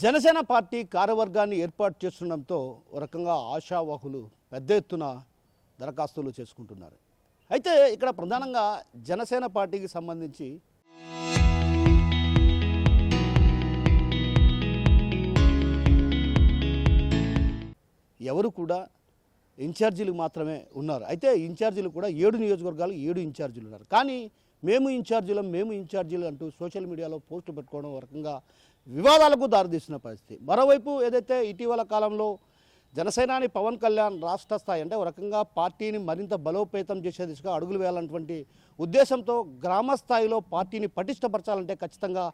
Janasena party కార్యవర్గాన్ని ఏర్పాటు చేస్తుండడంతో ఒక రకంగా ఆశావాహులు పెద్ద ఎత్తున దరఖాస్తులు చేసుకుంటున్నారు. అయితే ఇక్కడ ప్రధానంగా జనసేన పార్టీకి సంబంధించి ఎవరు కూడా ఇన్ఛార్జీలు మాత్రమే ఉన్నారు. అయితే ఇన్ఛార్జీలు కూడా 7 నియోజకవర్గాలు 7 ఇన్ఛార్జీలు ఉన్నారు. కానీ మేము ఇన్ఛార్జీలు అంటూ సోషల్ మీడియాలో పోస్టులు పెట్టుకోవడం ఒక రకంగా వివాదాలకు దారితీస్తున్న పరిస్థితి. మరోవైపు ఏదైతే ఇటీవల కాలంలో జనసేనాని పవన్ కళ్యాణ్ రాష్ట్ర స్థాయి అంటే ఒక రకంగా పార్టీని మరింత బలోపేతం చేసే దిశగా అడుగులు వేయాలన్నటువంటి ఉద్దేశంతో గ్రామ స్థాయిలో పార్టీని పటిష్టపరచాలంటే ఖచ్చితంగా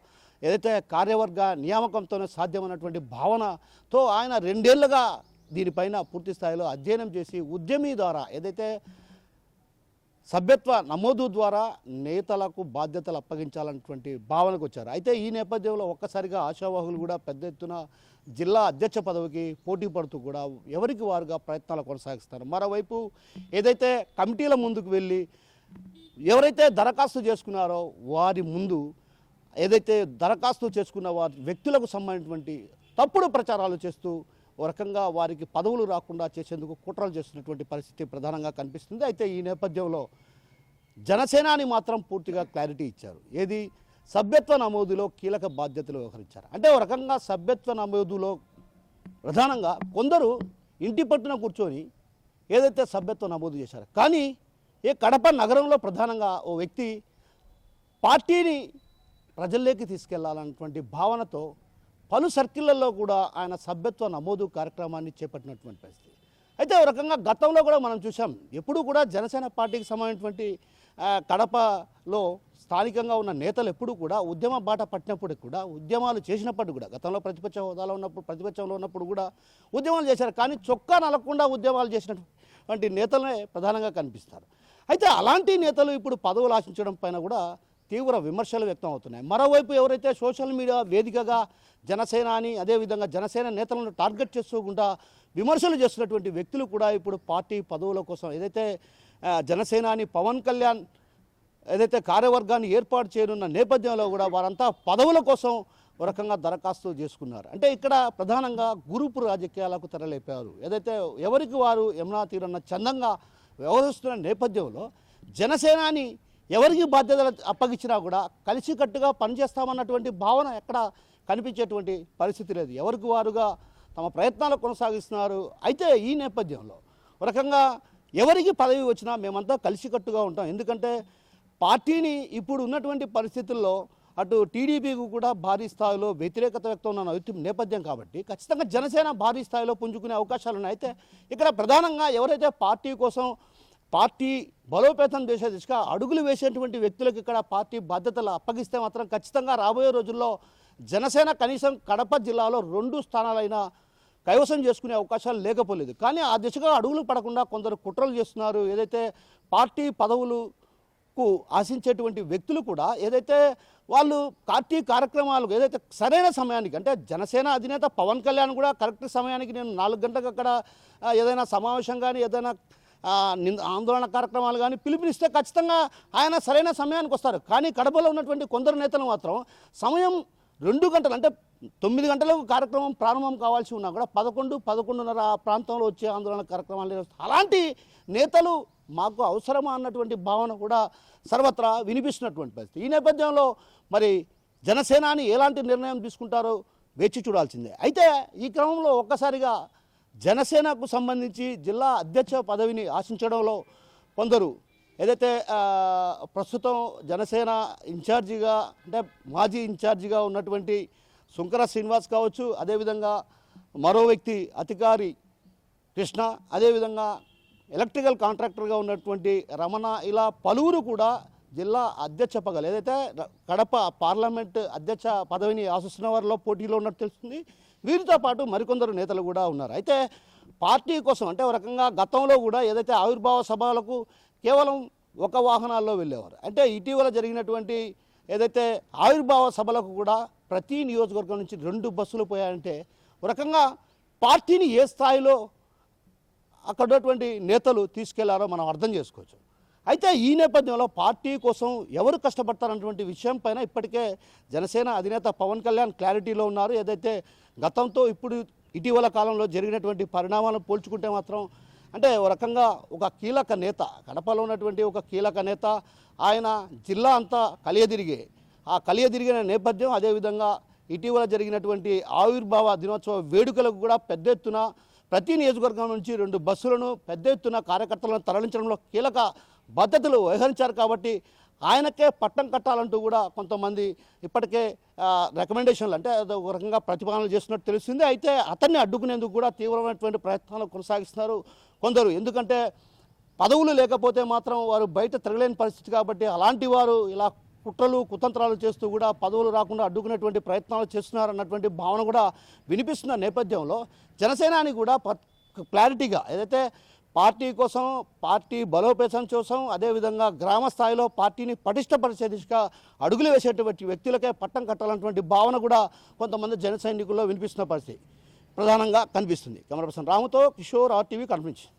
ఏదైతే కార్యవర్గ నియామకంతోనే సాధ్యమైనటువంటి భావనతో ఆయన 2 ఏళ్లుగా దీనిపైన పూర్తి స్థాయిలో అధ్యయనం చేసి ఉద్యమి ద్వారా ఏదైతే సభ్యత్వ నమోదు ద్వారా నేతలకు బాధ్యతలు అప్పగించాలన్నటువంటి భావనకు వచ్చారు. అయితే ఈ నేపథ్యంలో ఒక్కసారిగా ఆశావాహులు కూడా పెద్ద ఎత్తున జిల్లా అధ్యక్ష పదవికి పోటీ పడుతూ కూడా ఎవరికి వారుగా ప్రయత్నాలు కొనసాగిస్తారు. మరోవైపు ఏదైతే కమిటీల ముందుకు వెళ్ళి ఎవరైతే దరఖాస్తు చేసుకున్నారో వారి ముందు ఏదైతే దరఖాస్తు చేసుకున్న వారి వ్యక్తులకు సంబంధించినటువంటి తప్పుడు ప్రచారాలు చేస్తూ ఒక రకంగా వారికి పదవులు రాకుండా చేసేందుకు కుట్రలు చేస్తున్నటువంటి పరిస్థితి ప్రధానంగా కనిపిస్తుంది. అయితే ఈ నేపథ్యంలో జనసేనాని మాత్రం పూర్తిగా క్లారిటీ ఇచ్చారు. ఏది సభ్యత్వ నమోదులో కీలక బాధ్యతలు వ్యవహరించారు. అంటే ఒక రకంగా సభ్యత్వ నమోదులో ప్రధానంగా కొందరు ఇంటి పట్టున కూర్చొని ఏదైతే సభ్యత్వ నమోదు చేశారు. కానీ కడప నగరంలో ప్రధానంగా ఓ వ్యక్తి పార్టీని ప్రజల్లోకి తీసుకెళ్లాలన్నటువంటి భావనతో పలు సర్కిళ్లలో కూడా ఆయన సభ్యత్వ నమోదు కార్యక్రమాన్ని చేపట్టినటువంటి పరిస్థితి. అయితే ఒక రకంగా గతంలో కూడా మనం చూసాం. ఎప్పుడూ కూడా జనసేన పార్టీకి సంబంధించినటువంటి కడపలో స్థానికంగా ఉన్న నేతలు ఎప్పుడూ కూడా ఉద్యమ బాట పట్టినప్పుడు కూడా ఉద్యమాలు చేసినప్పుడు కూడా గతంలో ప్రతిపక్షంలో ఉన్నప్పుడు కూడా ఉద్యమాలు చేశారు. కానీ చొక్కా నలగకుండా ఉద్యమాలు చేసినటువంటి నేతలనే ప్రధానంగా కనిపిస్తారు. అయితే అలాంటి నేతలు ఇప్పుడు పదవులు ఆశించడం పైన కూడా తీవ్ర విమర్శలు వ్యక్తం అవుతున్నాయి. మరోవైపు ఎవరైతే సోషల్ మీడియా వేదికగా జనసేనాని అదేవిధంగా జనసేన నేతలను టార్గెట్ చేసుకోకుండా విమర్శలు చేస్తున్నటువంటి వ్యక్తులు కూడా ఇప్పుడు పార్టీ పదవుల కోసం ఏదైతే జనసేనాని పవన్ కళ్యాణ్ ఏదైతే కార్యవర్గాన్ని ఏర్పాటు చేయనున్న నేపథ్యంలో కూడా వారంతా పదవుల కోసం ఒక రకంగా దరఖాస్తు చేసుకున్నారు. అంటే ఇక్కడ ప్రధానంగా గ్రూపు రాజకీయాలకు తెరలేపారు. ఏదైతే ఎవరికి వారు యమునా తీరన్న చందంగా వ్యవహరిస్తున్న నేపథ్యంలో జనసేనాని ఎవరికి బాధ్యతలు అప్పగించినా కూడా కలిసికట్టుగా పనిచేస్తామన్నటువంటి భావన ఎక్కడ కనిపించేటువంటి పరిస్థితి లేదు. ఎవరికి వారుగా తమ ప్రయత్నాలు కొనసాగిస్తున్నారు. అయితే ఈ నేపథ్యంలో ఒక రకంగా ఎవరికి పదవి వచ్చినా మేమంతా కలిసికట్టుగా ఉంటాం. ఎందుకంటే పార్టీని ఇప్పుడు ఉన్నటువంటి పరిస్థితుల్లో అటు టీడీపీకి కూడా భారీ స్థాయిలో వ్యతిరేకత వ్యక్తం ఉన్న నేపథ్యం కాబట్టి ఖచ్చితంగా జనసేన భారీ స్థాయిలో పుంజుకునే అవకాశాలు ఉన్నాయి. అయితే ఇక్కడ ప్రధానంగా ఎవరైతే పార్టీ కోసం పార్టీ బలోపేతం చేసే దిశగా అడుగులు వేసేటువంటి వ్యక్తులకు ఇక్కడ పార్టీ బాధ్యతలు అప్పగిస్తే మాత్రం ఖచ్చితంగా రాబోయే రోజుల్లో జనసేన కనీసం కడప జిల్లాలో 2 స్థానాలైనా కైవసం చేసుకునే అవకాశాలు లేకపోలేదు. కానీ ఆ దిశగా అడుగులు పడకుండా కొందరు కుట్రలు చేస్తున్నారు. ఏదైతే పార్టీ పదవులకు ఆశించేటువంటి వ్యక్తులు కూడా ఏదైతే వాళ్ళు పార్టీ కార్యక్రమాలు ఏదైతే సరైన సమయానికి అంటే జనసేన అధినేత పవన్ కళ్యాణ్ కూడా కరెక్ట్ సమయానికి నేను 4 గంటలకు అక్కడ ఏదైనా సమావేశం కానీ ఏదైనా ఆందోళన కార్యక్రమాలు కానీ పిలుపునిస్తే ఖచ్చితంగా ఆయన సరైన సమయానికి వస్తారు. కానీ కడపలో ఉన్నటువంటి కొందరు నేతలు మాత్రం సమయం 2 గంటలు అంటే 9 గంటలకు కార్యక్రమం ప్రారంభం కావాల్సి ఉన్నా కూడా 11-11:30 ఆ ప్రాంతంలో వచ్చే ఆందోళన కార్యక్రమాలు అలాంటి నేతలు మాకు అవసరమా అన్నటువంటి భావన కూడా సర్వత్రా వినిపిస్తున్నటువంటి పరిస్థితి. ఈ నేపథ్యంలో మరి జనసేనాని ఎలాంటి నిర్ణయం తీసుకుంటారో వేచి చూడాల్సిందే. అయితే ఈ క్రమంలో ఒక్కసారిగా జనసేనకు సంబంధించి జిల్లా అధ్యక్ష పదవిని ఆశించడంలో కొందరు ఏదైతే ప్రస్తుతం జనసేన ఇన్ఛార్జిగా అంటే మాజీ ఇన్ఛార్జిగా ఉన్నటువంటి శుంకర శ్రీనివాస్ కావచ్చు, అదేవిధంగా మరో వ్యక్తి అధికారి కృష్ణ, అదేవిధంగా ఎలక్ట్రికల్ కాంట్రాక్టర్గా ఉన్నటువంటి రమణ, ఇలా పలువురు కూడా జిల్లా అధ్యక్ష పదవులు ఏదైతే కడప పార్లమెంట్ అధ్యక్ష పదవిని ఆశిస్తున్న వారిలో పోటీలో ఉన్నట్టు తెలుస్తుంది. వీరితో పాటు మరికొందరు నేతలు కూడా ఉన్నారు. అయితే పార్టీ కోసం అంటే ఒక రకంగా గతంలో కూడా ఏదైతే ఆవిర్భావ సభలకు కేవలం 1 వాహనాల్లో వెళ్ళేవారు. అంటే ఇటీవల జరిగినటువంటి ఏదైతే ఆవిర్భావ సభలకు కూడా ప్రతి నియోజకవర్గం నుంచి 2 బస్సులు పోయాయంటే ఒక రకంగా పార్టీని ఏ స్థాయిలో అక్కడ ఉన్నటువంటి నేతలు తీసుకెళ్లారో మనం అర్థం చేసుకోవచ్చు. అయితే ఈ నేపథ్యంలో పార్టీ కోసం ఎవరు కష్టపడతారన్నటువంటి విషయం పైన ఇప్పటికే జనసేన అధినేత పవన్ కళ్యాణ్ క్లారిటీలో ఉన్నారు. ఏదైతే గతంతో ఇప్పుడు ఇటీవల కాలంలో జరిగినటువంటి పరిణామాలను పోల్చుకుంటే మాత్రం అంటే ఒక రకంగా ఒక కీలక నేత, కడపలో ఉన్నటువంటి ఒక కీలక నేత, ఆయన జిల్లా అంతా కలియదిరిగిన నేపథ్యం, అదేవిధంగా ఇటీవల జరిగినటువంటి ఆవిర్భావ దినోత్సవ వేడుకలకు కూడా పెద్ద ఎత్తున ప్రతి నియోజకవర్గం నుంచి 2 బస్సులను పెద్ద ఎత్తున కార్యకర్తలను తరలించడంలో కీలక బాధ్యతలు వహించారు. కాబట్టి ఆయనకే పట్టం కట్టాలంటూ కూడా కొంతమంది ఇప్పటికే రికమెండేషన్లు అంటే ఒక రకంగా ప్రతిపాదనలు చేస్తున్నట్టు తెలుస్తుంది. అయితే అతన్ని అడ్డుకునేందుకు కూడా తీవ్రమైనటువంటి ప్రయత్నాలు కొనసాగిస్తున్నారు కొందరు. ఎందుకంటే పదవులు లేకపోతే మాత్రం వారు బయట తిరగలేని పరిస్థితి కాబట్టి అలాంటి వారు ఇలా కుట్రలు కుతంత్రాలు చేస్తూ కూడా పదవులు రాకుండా అడ్డుకునేటువంటి ప్రయత్నాలు చేస్తున్నారు అన్నటువంటి భావన కూడా వినిపిస్తున్న నేపథ్యంలో జనసేనాని కూడా క్లారిటీగా ఏదైతే పార్టీ కోసం, పార్టీ బలోపేతం కోసం, అదేవిధంగా గ్రామ స్థాయిలో పార్టీని పటిష్టపరిచే దిశగా అడుగులు వేసేటువంటి వ్యక్తులకే పట్టం కట్టాలన్నటువంటి భావన కూడా కొంతమంది జన సైనికుల్లో వినిపిస్తున్న పరిస్థితి ప్రధానంగా కనిపిస్తుంది. కెమెరా పర్సన్ రాముతో కిషోర్, RTV కనిపించింది.